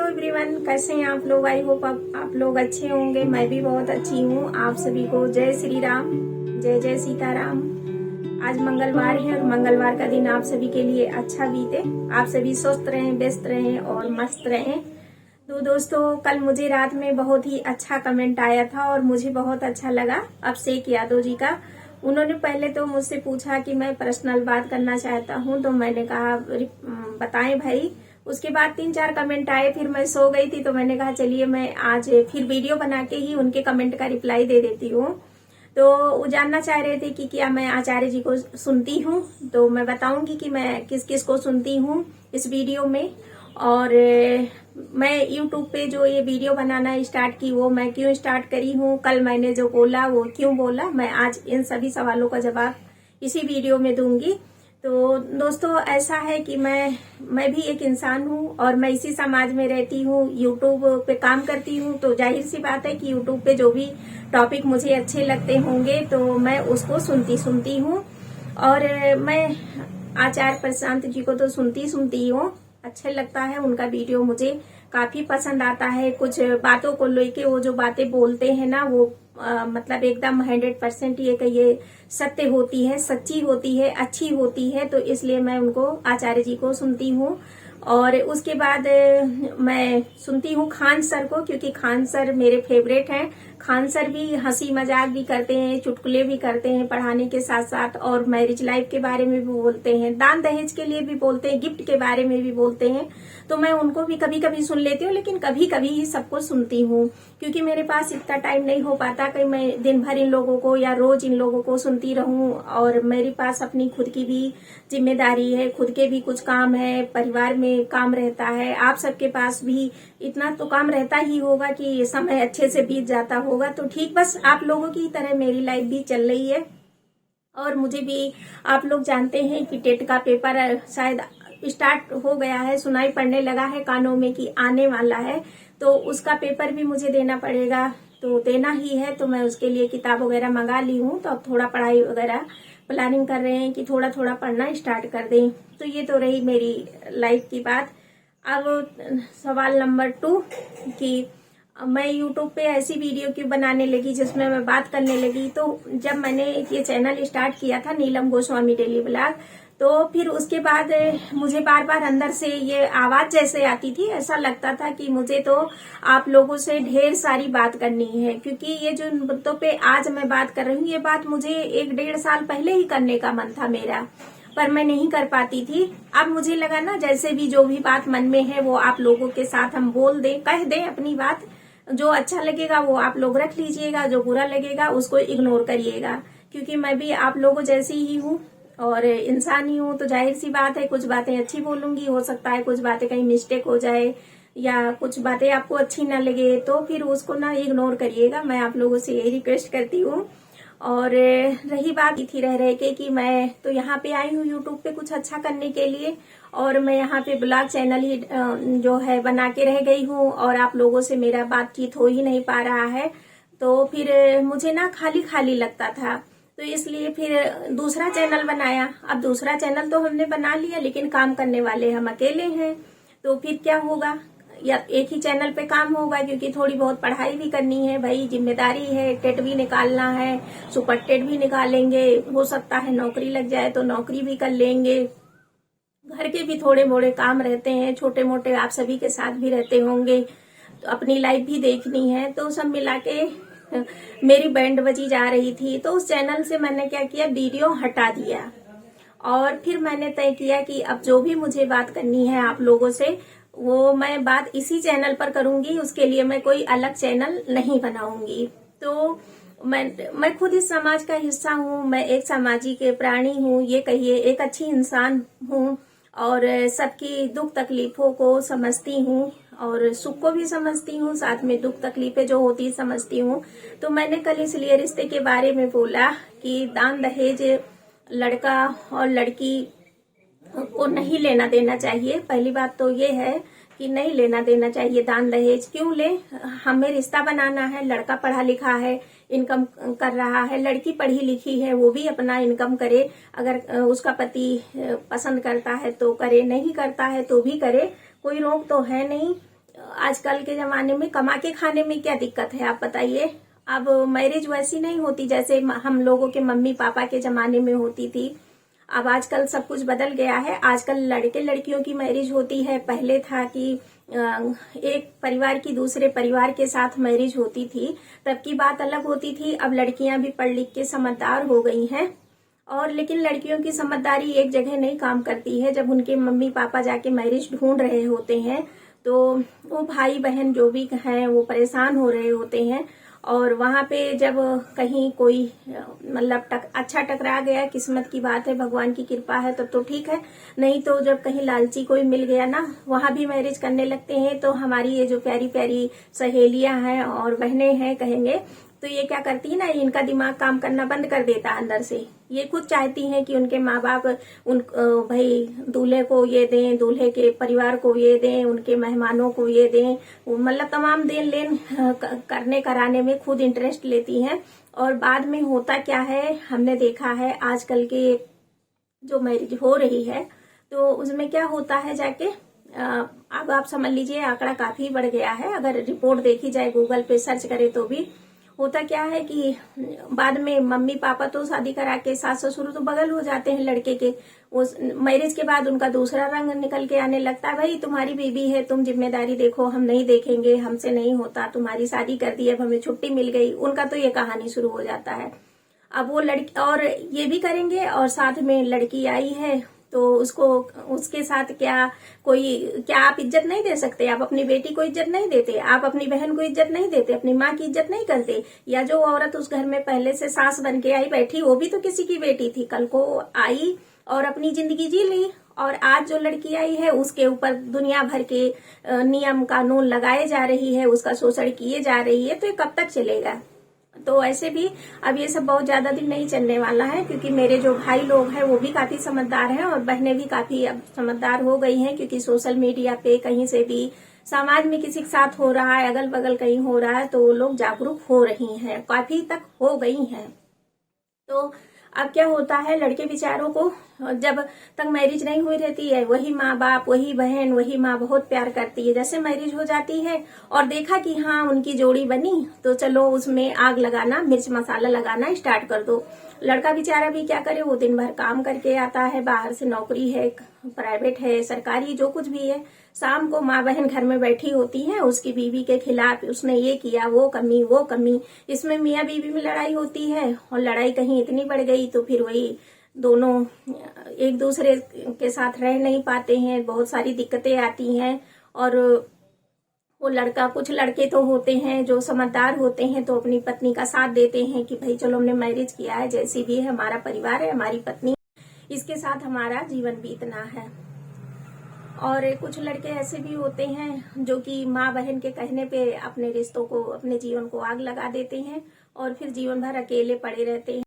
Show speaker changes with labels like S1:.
S1: Everyone, कैसे हैं आप लोग। आई होप आप लोग अच्छे होंगे। मैं भी बहुत अच्छी हूँ। आप सभी को जय श्री राम, जय जय सीताराम। आज मंगलवार है और मंगलवार का दिन आप सभी के लिए अच्छा बीते। आप सभी स्वस्थ रहें, व्यस्त रहें और मस्त रहें। तो दोस्तों, कल मुझे रात में बहुत ही अच्छा कमेंट आया था और मुझे बहुत अच्छा लगा अभिषेक यादव जी का। उन्होंने पहले तो मुझसे पूछा कि मैं पर्सनल बात करना चाहता हूं, तो मैंने कहा बताएं भाई। उसके बाद 3-4 कमेंट आए, फिर मैं सो गई थी, तो मैंने कहा चलिए मैं आज फिर वीडियो बना के ही उनके कमेंट का रिप्लाई दे देती हूँ। तो वो जानना चाह रहे थे कि क्या मैं आचार्य जी को सुनती हूँ, तो मैं बताऊंगी कि मैं किस किस को सुनती हूँ इस वीडियो में। और मैं यूट्यूब पे जो ये वीडियो बनाना स्टार्ट की, वो मैं क्यों स्टार्ट करी हूँ, कल मैंने जो बोला वो क्यों बोला, मैं आज इन सभी सवालों का जवाब इसी वीडियो में दूंगी। तो दोस्तों, ऐसा है कि मैं भी एक इंसान हूँ और मैं इसी समाज में रहती हूँ, यूट्यूब पे काम करती हूँ। तो जाहिर सी बात है कि यूट्यूब पे जो भी टॉपिक मुझे अच्छे लगते होंगे तो मैं उसको सुनती हूँ। और मैं आचार्य प्रशांत जी को तो सुनती हूँ, अच्छा लगता है उनका वीडियो, मुझे काफी पसंद आता है। कुछ बातों को लेके वो जो बातें बोलते हैं ना, वो मतलब एकदम 100% ये कहिए सत्य होती है, सच्ची होती है, अच्छी होती है। तो इसलिए मैं उनको, आचार्य जी को सुनती हूँ। और उसके बाद मैं सुनती हूँ खान सर को, क्योंकि खान सर मेरे फेवरेट हैं। खान सर भी हंसी मजाक भी करते हैं, चुटकुले भी करते हैं पढ़ाने के साथ साथ, और मैरिज लाइफ के बारे में भी बोलते हैं, दान दहेज के लिए भी बोलते हैं, गिफ्ट के बारे में भी बोलते हैं। तो मैं उनको भी कभी कभी सुन लेती हूँ, लेकिन कभी कभी ही सबको सुनती हूँ, क्योंकि मेरे पास इतना टाइम नहीं हो पाता कि मैं दिन भर इन लोगों को या रोज इन लोगों को सुनती रहूं। और मेरे पास अपनी खुद की भी जिम्मेदारी है, खुद के भी कुछ काम है, परिवार में काम रहता है, आप सबके पास भी इतना तो काम रहता ही होगा कि समय अच्छे से बीत जाता होगा। तो ठीक, बस आप लोगों की तरह मेरी लाइफ भी चल रही है। और मुझे भी, आप लोग जानते हैं कि टेट का पेपर शायद स्टार्ट हो गया है, सुनाई पड़ने लगा है कानों में कि आने वाला है। तो उसका पेपर भी मुझे देना पड़ेगा, तो देना ही है। तो मैं उसके लिए किताब वगैरह मंगा ली हूँ। तो अब थोड़ा पढ़ाई वगैरह प्लानिंग कर रहे हैं कि थोड़ा थोड़ा पढ़ना स्टार्ट कर दें। तो ये तो रही मेरी लाइफ की बात। अब सवाल नंबर 2 कि मैं यूट्यूब पे ऐसी वीडियो क्यों बनाने लगी जिसमें मैं बात करने लगी। तो जब मैंने ये चैनल स्टार्ट किया था, नीलम गोस्वामी डेली ब्लॉग, तो फिर उसके बाद मुझे बार बार अंदर से ये आवाज जैसे आती थी, ऐसा लगता था कि मुझे तो आप लोगों से ढेर सारी बात करनी है, क्योंकि ये जो मुद्दों पे आज मैं बात कर रही हूँ, ये बात मुझे 1-1.5 साल पहले ही करने का मन था मेरा, पर मैं नहीं कर पाती थी। अब मुझे लगा ना, जैसे भी जो भी बात मन में है वो आप लोगों के साथ हम बोल दें, कह दें अपनी बात। जो अच्छा लगेगा वो आप लोग रख लीजिएगा, जो बुरा लगेगा उसको इग्नोर करिएगा, क्योंकि मैं भी आप लोगों जैसी ही हूँ और इंसान ही हूँ। तो जाहिर सी बात है, कुछ बातें अच्छी बोलूंगी, हो सकता है कुछ बातें कहीं मिस्टेक हो जाए या कुछ बातें आपको अच्छी ना लगे, तो फिर उसको ना इग्नोर करिएगा। मैं आप लोगों से यही रिक्वेस्ट करती हूँ। और रही बात थी रह के कि मैं तो यहाँ पे आई हूँ यूट्यूब पे कुछ अच्छा करने के लिए, और मैं यहाँ पे ब्लॉग चैनल ही जो है बना के रह गई हूँ, और आप लोगों से मेरा बातचीत हो ही नहीं पा रहा है। तो फिर मुझे ना खाली खाली लगता था, तो इसलिए फिर दूसरा चैनल बनाया। अब दूसरा चैनल तो हमने बना लिया, लेकिन काम करने वाले हम अकेले हैं। तो फिर क्या होगा, या एक ही चैनल पे काम होगा, क्योंकि थोड़ी बहुत पढ़ाई भी करनी है भाई, जिम्मेदारी है, टेट भी निकालना है, सुपर टेट भी निकालेंगे, हो सकता है नौकरी लग जाए तो नौकरी भी कर लेंगे, घर के भी थोड़े मोड़े काम रहते हैं, छोटे मोटे, आप सभी के साथ भी रहते होंगे, तो अपनी लाइफ भी देखनी है। तो सब मिला के मेरी बैंड बजी जा रही थी। तो उस चैनल से मैंने क्या किया, वीडियो हटा दिया, और फिर मैंने तय किया कि अब जो भी मुझे बात करनी है आप लोगों से, वो मैं बात इसी चैनल पर करूंगी, उसके लिए मैं कोई अलग चैनल नहीं बनाऊंगी। तो मैं खुद इस समाज का हिस्सा हूँ, मैं एक सामाजिक प्राणी हूँ, ये कहिए एक अच्छी इंसान हूँ, और सबकी दुख तकलीफों को समझती हूँ, और सुख को भी समझती हूँ, साथ में दुख तकलीफें जो होती समझती हूँ। तो मैंने कल इसलिए रिश्ते के बारे में बोला कि दान दहेज लड़का और लड़की को नहीं लेना देना चाहिए। पहली बात तो ये है कि नहीं लेना देना चाहिए दान दहेज। क्यों ले, हमें रिश्ता बनाना है, लड़का पढ़ा लिखा है, इनकम कर रहा है, लड़की पढ़ी लिखी है, वो भी अपना इनकम करे। अगर उसका पति पसंद करता है तो करे, नहीं करता है तो भी करे, कोई रोक तो है नहीं। आजकल के जमाने में कमा के खाने में क्या दिक्कत है, आप बताइए। अब मैरिज वैसी नहीं होती जैसे हम लोगों के मम्मी पापा के जमाने में होती थी। अब आजकल सब कुछ बदल गया है। आजकल लड़के लड़कियों की मैरिज होती है। पहले था कि एक परिवार की दूसरे परिवार के साथ मैरिज होती थी, तब की बात अलग होती थी। अब लड़कियां भी पढ़ लिख के समझदार हो गई हैं, और लेकिन लड़कियों की समझदारी एक जगह नहीं काम करती है। जब उनके मम्मी पापा जाके मैरिज ढूंढ रहे होते हैं तो वो भाई बहन जो भी हैं वो परेशान हो रहे होते हैं। और वहां पे जब कहीं कोई मतलब अच्छा टकरा गया, किस्मत की बात है, भगवान की कृपा है, तब तो ठीक है। नहीं तो जब कहीं लालची कोई मिल गया ना, वहां भी मैरिज करने लगते हैं। तो हमारी ये जो प्यारी प्यारी सहेलियां हैं और बहनें हैं कहेंगे, तो ये क्या करती है ना, इनका दिमाग काम करना बंद कर देता है अंदर से। ये खुद चाहती हैं कि उनके माँ बाप उन भाई दूल्हे को ये दें, दूल्हे के परिवार को ये दें, उनके मेहमानों को ये दें, मतलब तमाम देन लेन करने कराने में खुद इंटरेस्ट लेती हैं। और बाद में होता क्या है, हमने देखा है आजकल के जो मैरिज हो रही है तो उसमें क्या होता है जाके, अब आप समझ लीजिए आंकड़ा काफी बढ़ गया है। अगर रिपोर्ट देखी जाए, गूगल पे सर्च करे तो भी होता क्या है कि बाद में मम्मी पापा तो शादी करा के, सास ससुर तो बगल हो जाते हैं लड़के के। उस मैरिज के बाद उनका दूसरा रंग निकल के आने लगता है। भाई तुम्हारी बीबी है, तुम जिम्मेदारी देखो, हम नहीं देखेंगे, हमसे नहीं होता, तुम्हारी शादी कर दी, अब हमें छुट्टी मिल गई। उनका तो ये कहानी शुरू हो जाता है। अब वो लड़की और ये भी करेंगे, और साथ में लड़की आई है तो उसको, उसके साथ क्या आप इज्जत नहीं दे सकते? आप अपनी बेटी को इज्जत नहीं देते? आप अपनी बहन को इज्जत नहीं देते? अपनी माँ की इज्जत नहीं करते? या जो औरत उस घर में पहले से सास बन के आई बैठी, वो भी तो किसी की बेटी थी, कल को आई और अपनी जिंदगी जी ली। और आज जो लड़की आई है उसके ऊपर दुनिया भर के नियम कानून लगाए जा रही है, उसका शोषण किए जा रही है। तो ये कब तक चलेगा? तो ऐसे भी अब ये सब बहुत ज्यादा दिन नहीं चलने वाला है, क्योंकि मेरे जो भाई लोग हैं वो भी काफी समझदार हैं, और बहनें भी काफी अब समझदार हो गई हैं। क्योंकि सोशल मीडिया पे कहीं से भी समाज में किसी के साथ हो रहा है, अगल बगल कहीं हो रहा है, तो वो लोग जागरूक हो रही हैं, काफी तक हो गई हैं। तो अब क्या होता है, लड़के बेचारों को जब तक मैरिज नहीं हुई रहती है, वही माँ बाप, वही बहन, वही माँ बहुत प्यार करती है। जैसे मैरिज हो जाती है और देखा कि हाँ उनकी जोड़ी बनी, तो चलो उसमें आग लगाना, मिर्च मसाला लगाना स्टार्ट कर दो। लड़का बेचारा भी क्या करे, वो दिन भर काम करके आता है, बाहर से नौकरी है, प्राइवेट है, सरकारी, जो कुछ भी है। शाम को माँ बहन घर में बैठी होती है, उसकी बीवी के खिलाफ, उसने ये किया, वो कमी, वो कमी। इसमें मियाँ बीवी में लड़ाई होती है, और लड़ाई कहीं इतनी बढ़ गई तो फिर वही दोनों एक दूसरे के साथ रह नहीं पाते हैं, बहुत सारी दिक्कतें आती हैं। और वो लड़का, कुछ लड़के तो होते हैं जो समझदार होते हैं, तो अपनी पत्नी का साथ देते हैं कि भाई चलो हमने मैरिज किया है, जैसी भी है हमारा परिवार है, हमारी पत्नी, इसके साथ हमारा जीवन बीतना है। और कुछ लड़के ऐसे भी होते हैं जो कि माँ बहन के कहने पे अपने रिश्तों को, अपने जीवन को आग लगा देते हैं, और फिर जीवन भर अकेले पड़े रहते हैं।